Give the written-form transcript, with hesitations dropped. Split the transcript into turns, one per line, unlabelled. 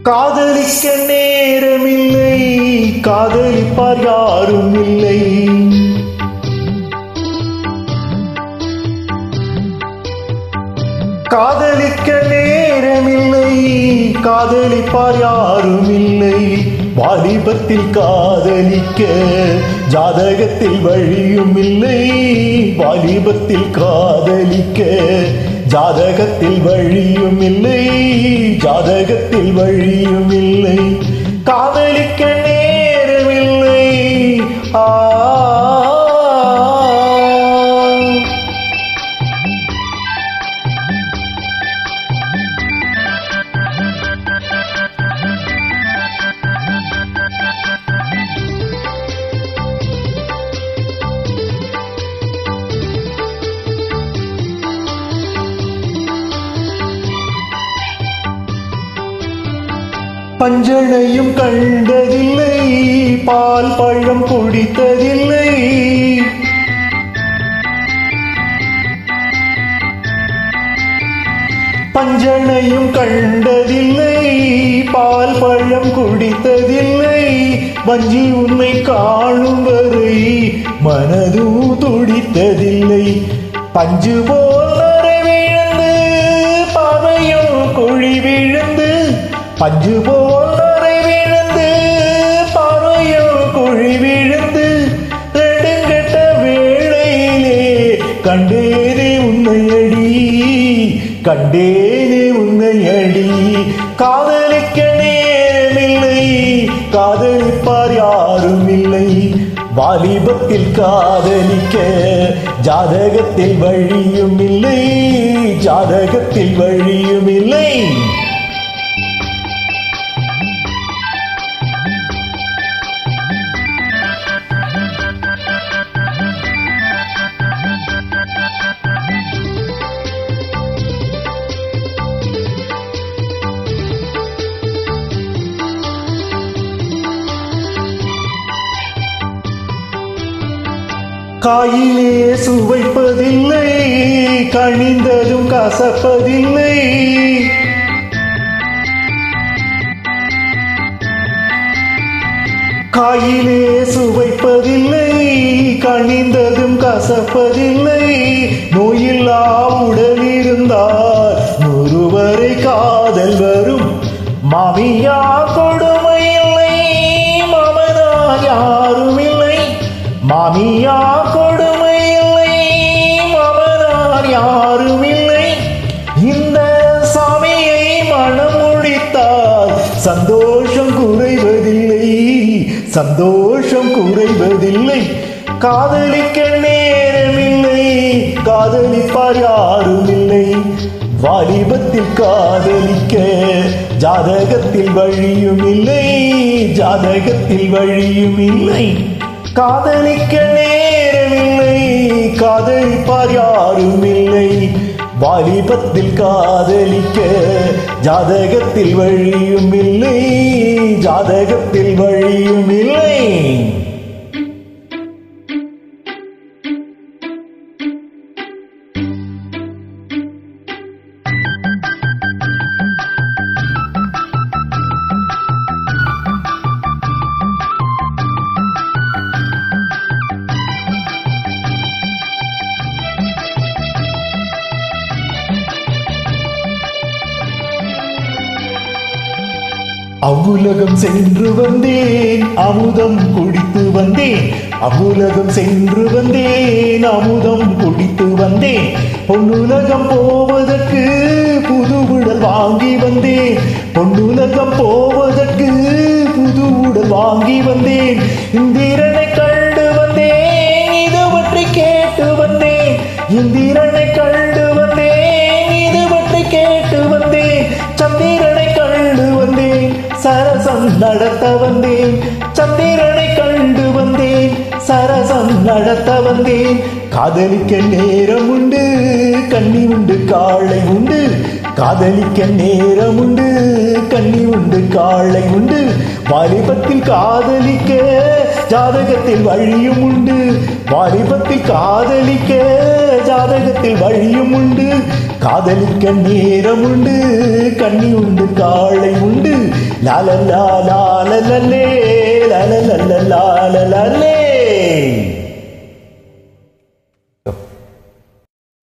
காதலிக்க நேரமில்லை, காதலிப்பார் யாரும் இல்லை. காதலிக்க நேரமில்லை, காதலிப்பார் யாரும் இல்லை. வாலிபத்தில் காதலிக்க ஜாதகத்தில் வழியும் இல்லை. வாலிபத்தில் காதலிக்க ஜாதகத்தில் வழியும் இல்லை. ஜாதகத்தில் வழியும் இல்லை. காதலிக்க நேரமில்லை. பஞ்சனையும் கண்டதில்லை, பால் பழம் குடித்ததில்லை. பஞ்சனையும் கண்டதில்லை, பால் பழம் குடித்ததில்லை. வஞ்சி உன்னை காணும் வரை மனதும் துடித்ததில்லை. பஞ்சு போல் விழுந்து பாவையும் குழி விழுந்து, பஞ்சு போல் விழுந்து பாவையும் குழி விழுந்து, ரெடுங்கட்ட வேளையிலே கண்டேனே உன்னை அடி, கண்டேனே உன்னை அடி. காதலிக்க நேரமில்லை, காதலிப்பார் யாரும் இல்லை. வாலிபத்தில் காதலிக்க ஜாதகத்தில் வழியும் இல்லை. ஜாதகத்தில் வழியும் இல்லை. காயிலே சுவைப்பதில்லை, கனிந்ததும் கசப்பதில்லை. காயிலே சுவைப்பதில்லை, கனிந்ததும் கசப்பதில்லை. நோயில்லா உடல் இருந்தால் 100 வரை காதல் வரும். மாமியா கொடுமை இல்லை, மாமனார் யாரும் இல்லை. மாமியா கொடுமை இல்லை, மாமனார் யாரும் இல்லை. இந்த சாமியை மனம் முடித்தால் சந்தோஷம் குறைவதில்லை, சந்தோஷம் குறைவதில்லை. காதலிக்க நேரமில்லை, காதலிப்பார் யாரும் இல்லை. வாலிபத்தில் காதலிக்க ஜாதகத்தில் வழியும் இல்லை. ஜாதகத்தில் வழியும் இல்லை. காதலிக்க நேரமில்லை, காதலிப்பார் யாரும் இல்லை. வாலிபத்தில் காதலிக்க ஜாதகத்தில் வழியும் இல்லை. ஜாதகத்தில் வழியும் இல்லை. அவ்வுலகம் சென்று வந்தேன், அமுதம் குடித்து வந்தேன். அவ்வுலகம் சென்று வந்தேன், அமுதம் குடித்து வந்தேன். பொன்னுலகம் போவதற்கு புது உடல் வாங்கி வந்தேன். பொன்னுலகம் போவதற்கு புது உடல் வாங்கி வந்தேன். இந்திரனை கண்டு வந்தேன், இது பற்றி கேட்டு வந்தேன். இந்திரனை கண்டு வந்தேன், இது பற்றி கேட்டு வந்தேன். சந்திரனை கண்டு வந்தேன், சரசம் நடத்த வந்தேன். சந்திரனை கண்டு வந்தேன், சரசம் நடத்த வந்தேன். காதலிக்க நேரம் உண்டு, கண்ணி உண்டு, காளை உண்டு. காதலிக்க நேரம் உண்டு, கண்ணி உண்டு, காளை உண்டு. வாலிபத்தில் காதலிக்க ஜாதகத்தில் வழியும் உண்டு. வாலிபத்தில் காதலிக்க ஜாதகத்தில் வழியும் உண்டு. காதலிக்க நேரம் உண்டு, கண்ணி உண்டு, காளை உண்டு. லாலல்லா லாலலல்லே லாலலல்லா லாலலல்லே.